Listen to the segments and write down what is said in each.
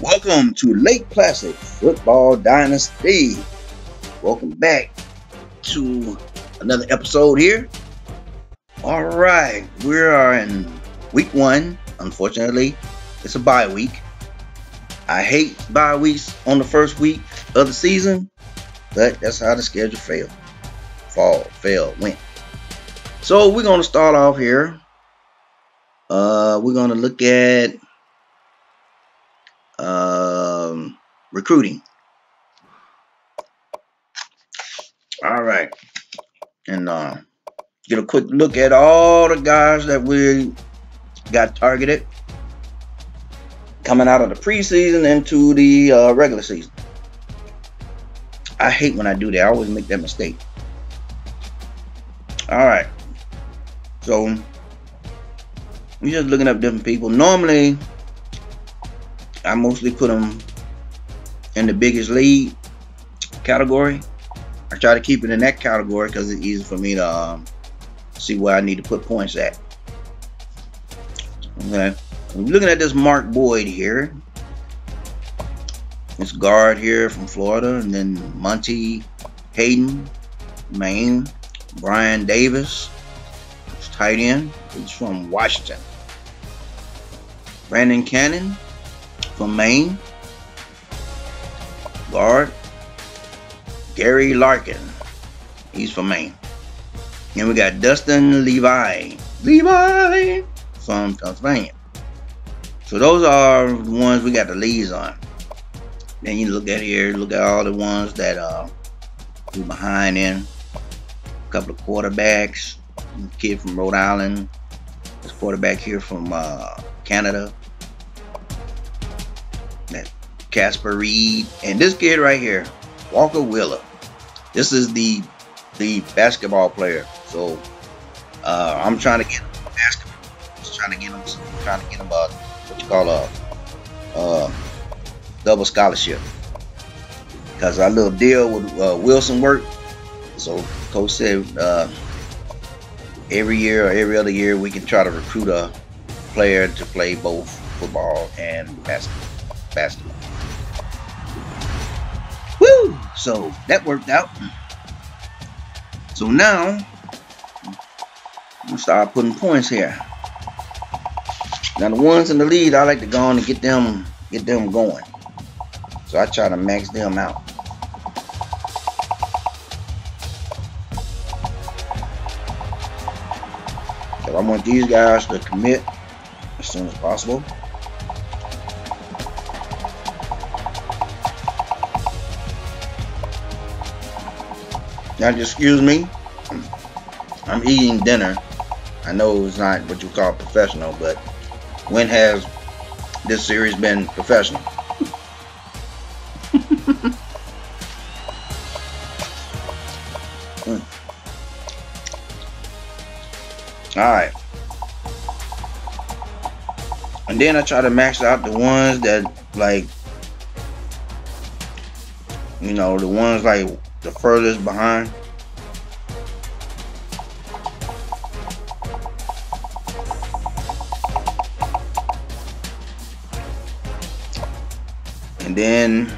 Welcome to Lake Placid Football Dynasty. Welcome back to another episode here. All right, we are in week one. Unfortunately, it's a bye week. I hate bye weeks on the first week of the season, but that's how the schedule went. So we're going to start off here. We're going to look at recruiting. All right, and get a quick look at all the guys that we got targeted coming out of the preseason into the regular season. I hate when I do that. I always make that mistake. All right, so we're just looking up different people. Normally, I mostly put them in the biggest league category. I try to keep it in that category because it's easy for me to see where I need to put points at. Okay, I'm looking at this Mark Boyd here. This guard here from Florida, and then Monty Hayden, Maine. Brian Davis, tight end. He's from Washington. Brandon Cannon from Maine. Guard. Gary Larkin. He's from Maine. And we got Dustin Levi from Pennsylvania. So those are the ones we got the leads on. Then you look at here, look at all the ones that we behind in. A couple of quarterbacks. Kid from Rhode Island. This quarterback here from Canada. That Casper Reed. And this kid right here, Walker Wheeler. This is the basketball player. So I'm trying to get him basketball. Trying to get him what you call a double scholarship. Because our little deal with Wilson worked. So coach said every year or every other year we can try to recruit a player to play both football and basketball. Woo! So that worked out. So now we start putting points here. Now the ones in the lead, I like to go on and get them going. So I try to max them out. So I want these guys to commit as soon as possible. Now, excuse me, I'm eating dinner. I know it's not what you call professional, but when has this series been professional? Alright. And then I try to max out the ones that, like, you know, the ones like the furthest behind. And then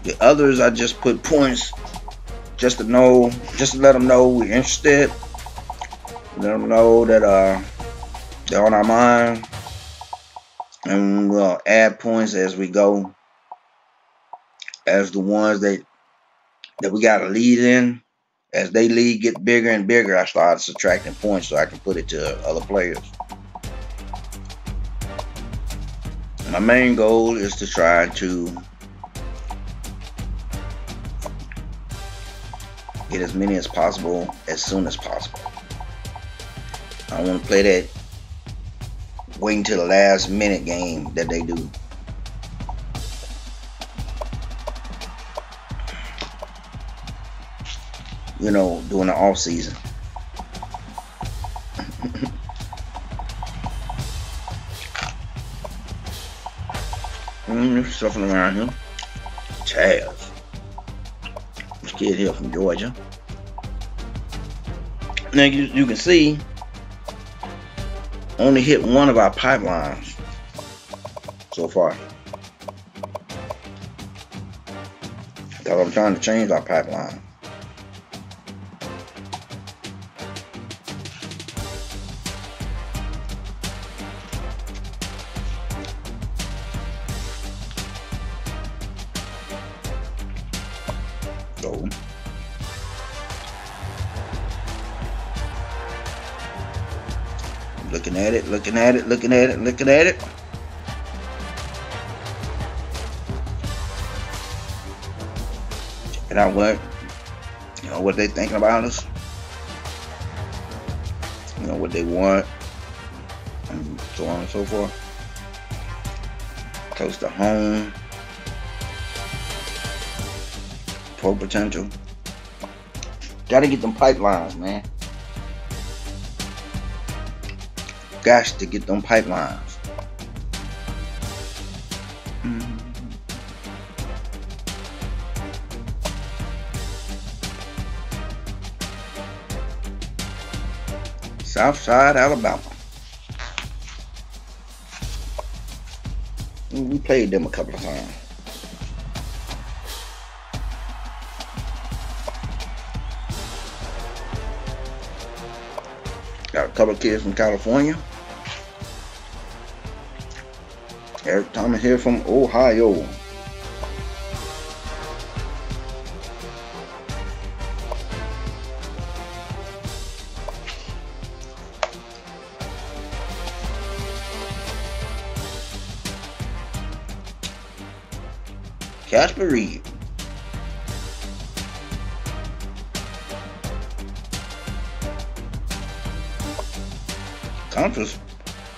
the others I just put points just to let them know we're interested. Let them know that they're on our mind, and we'll add points as we go. As the ones that we got to lead in, as they lead get bigger and bigger, I start subtracting points so I can put it to other players. My main goal is to try to get as many as possible as soon as possible. I don't want to play that waiting till the last minute game that they do. You know, during the off season. Shuffling around here. Chaz. This kid here from Georgia. Now you can see only hit one of our pipelines so far. Because I'm trying to change our pipeline. So looking at it, looking at it, looking at it, looking at it. Checking out what they thinking about us. What they want, and so on and so forth. Close to home. Pro potential. Gotta get them pipelines, man. Gosh, to get them pipelines. Southside Alabama. We played them a couple of times. Got a couple of kids from California. Eric Thomas here from Ohio. Casper Reed. Conference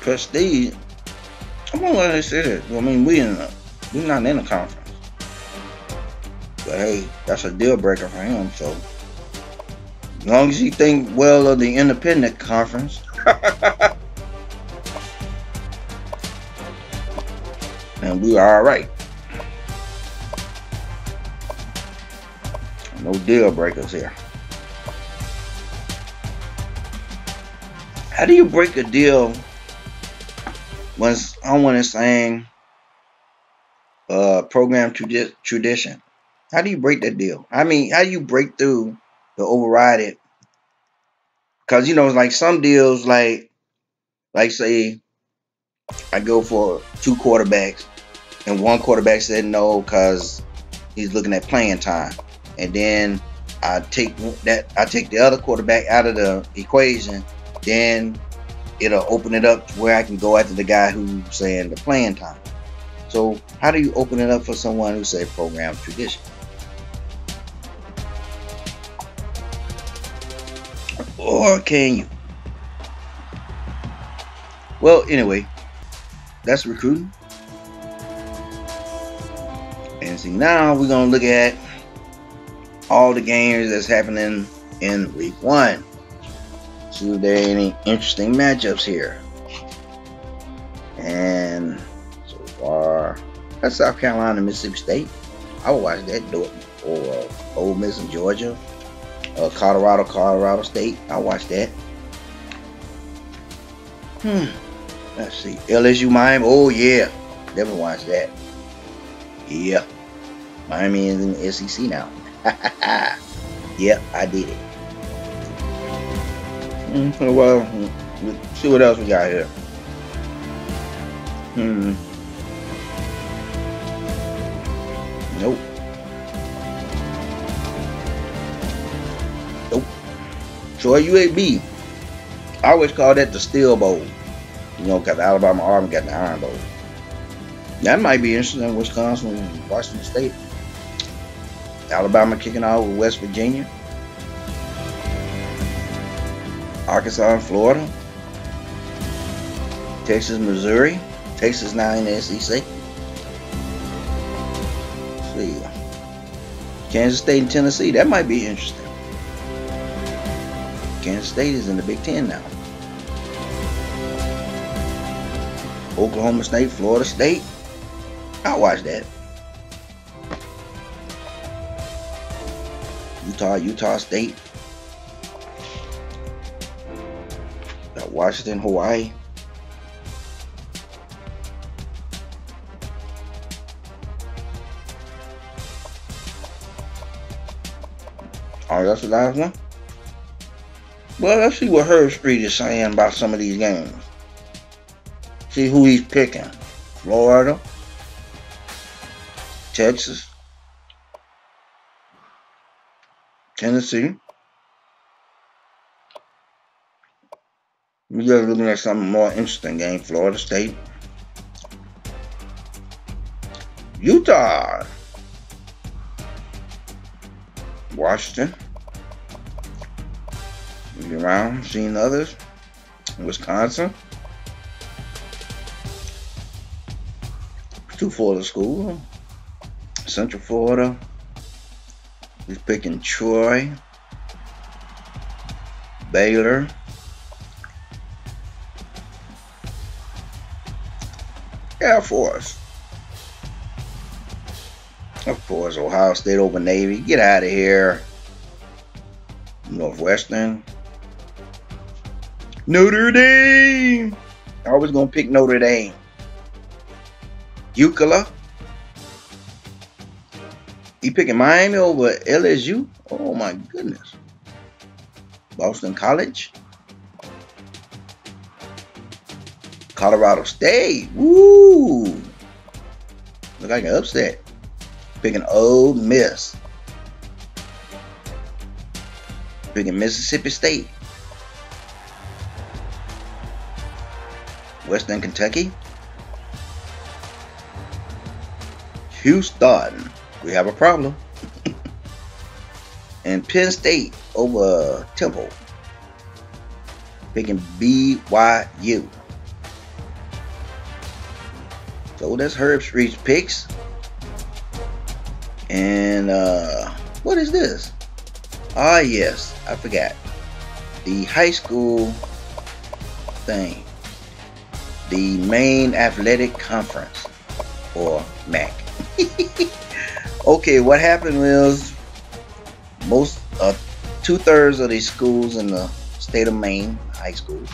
prestige. I don't know why they say that. I mean, we're not in a conference. But hey, that's a deal breaker for him. So as long as he think well of the independent conference, and we are all right. No deal breakers here. How do you break a deal when someone is saying program tradition? How do you break that deal? I mean, how do you break through to override it? Because it's like some deals, like say I go for 2 quarterbacks and one quarterback said no because he's looking at playing time. And then I take the other quarterback out of the equation, then it'll open it up to where I can go after the guy who's saying the playing time. So how do you open it up for someone who say program tradition? Or can you? Well, anyway, that's recruiting. And see, now we're going to look at all the games that's happening in week 1. See if there are any interesting matchups here. And so far, that's South Carolina and Mississippi State. I would watch that. Or Ole Miss and Georgia. Colorado State. I'll watch that. Let's see. LSU Miami. Oh yeah. Never watched that. Yeah. Miami is in the SEC now. Yep, I did it. Well, let's see what else we got here. Nope. Troy UAB. I always call that the Steel Bowl. Because Alabama Auburn got the Iron Bowl. That might be interesting. Wisconsin and Washington State. Alabama kicking out with West Virginia. Arkansas and Florida. Texas, Missouri. Texas now in the SEC. Let's see. Kansas State and Tennessee. That might be interesting. Kansas State is in the Big Ten now. Oklahoma State, Florida State. I'll watch that. Utah State. Got Washington, Hawaii. Oh, that's the last one? Well, let's see what Herb Street is saying about some of these games. See who he's picking. Florida, Texas, Tennessee. We're just looking at something more interesting game. Florida State, Utah, Washington. Looking around, seeing others. Wisconsin. Two Florida schools. Central Florida. He's picking Troy, Baylor, Air Force. Of course, Ohio State over Navy. Get out of here. Northwestern. Notre Dame. Always gonna pick Notre Dame. UCLA. He picking Miami over LSU? Oh my goodness. Boston College. Colorado State. Woo! Look like an upset. Picking Ole Miss. Picking Mississippi State. Western Kentucky. Houston. We have a problem. And Penn State over Temple. Picking BYU. So that's Herb Street's picks. And what is this? Ah, yes, I forgot. The high school thing. The Maine Athletic Conference, or MAC. Okay, what happened was most 2/3 of these schools in the state of Maine, high schools,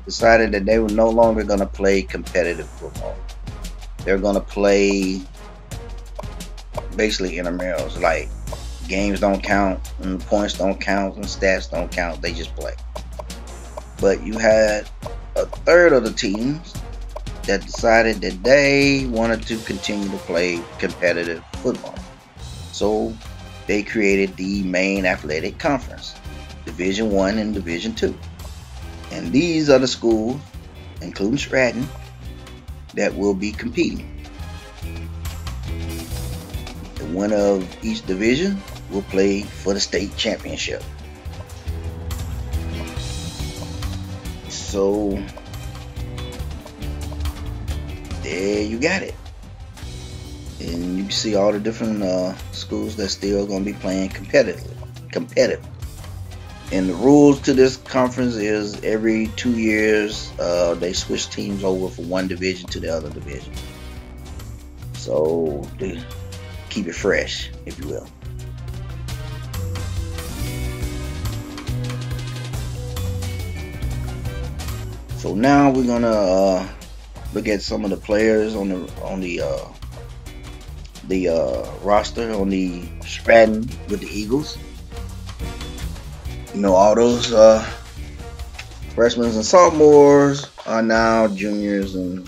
decided that they were no longer going to play competitive football. They're going to play basically intramurals, like games don't count and points don't count and stats don't count, they just play. But you had 1/3 of the teams that decided that they wanted to continue to play competitive football. So they created the Maine Athletic Conference, Division I and Division II. And these are the schools, including Stratton, that will be competing. The winner of each division will play for the state championship. So there you got it. And you can see all the different schools that still going to be playing competitive. And the rules to this conference is every 2 years they switch teams over from one division to the other division. So they keep it fresh, if you will. So now we're gonna look at some of the players on the roster on the Stratton with the Eagles. You know, all those freshmen and sophomores are now juniors and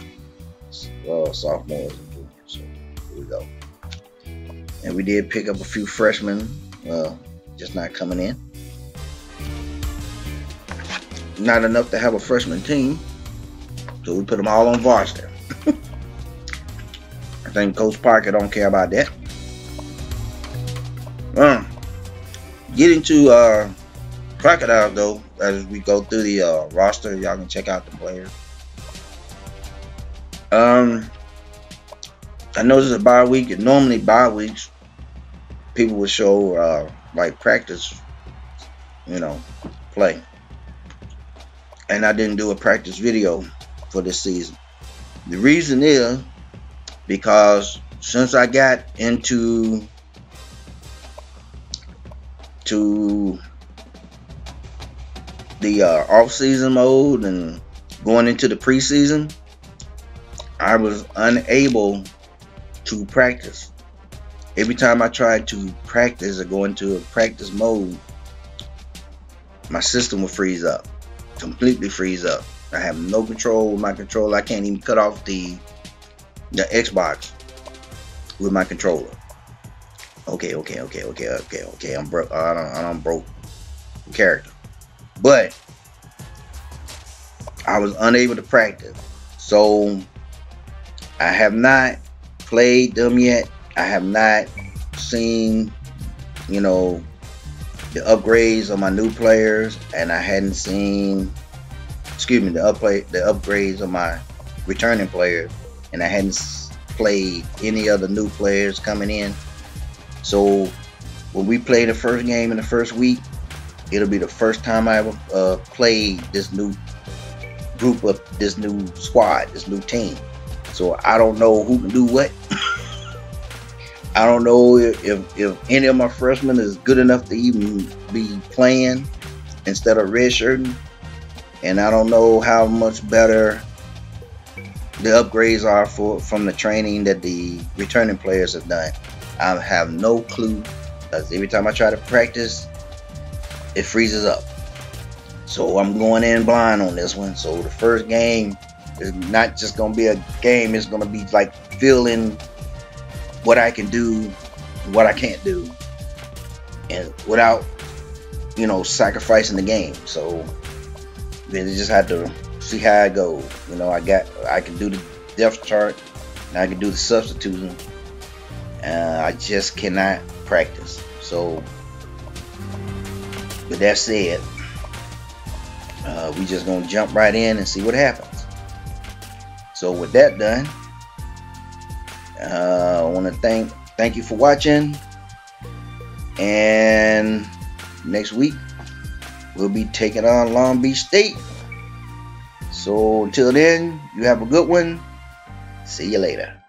sophomores and juniors. So here we go. And we did pick up a few freshmen, just not coming in. Not enough to have a freshman team, so we put them all on varsity. I think Coach Parker don't care about that. Getting to Crocodiles though, as we go through the roster, y'all can check out the players. I know this is a bye week, and normally bye weeks people would show like practice, play. And I didn't do a practice video for this season. The reason is because since I got into the off-season mode and going into the preseason, I was unable to practice. every time I try to practice or go into a practice mode, my system will freeze up, completely freeze up. I have no control with my controller. I can't even cut off the Xbox with my controller. Okay. I'm broke. I'm broke character, but I was unable to practice, so I have not played them yet. I have not seen, you know, the upgrades of my new players, and I hadn't seen, excuse me, the upgrades of my returning players, and I hadn't played any other new players coming in. So when we play the first game in the first week, it'll be the first time I ever played this new group of this new squad, this new team. So I don't know who can do what. I don't know if any of my freshmen is good enough to even be playing instead of redshirting, and I don't know how much better the upgrades are from the training that the returning players have done. I have no clue, because every time I try to practice, it freezes up. So I'm going in blind on this one. So the first game is not just going to be a game, it's going to be like feeling what I can do, what I can't do, and without, you know, sacrificing the game. So then you just have to see how it goes. You know, I can do the depth chart and I can do the substituting. I just cannot practice. So with that said, we just gonna jump right in and see what happens. So with that done, I want to thank you for watching, and next week we'll be taking on Long Beach State. So until then, you have a good one. See you later.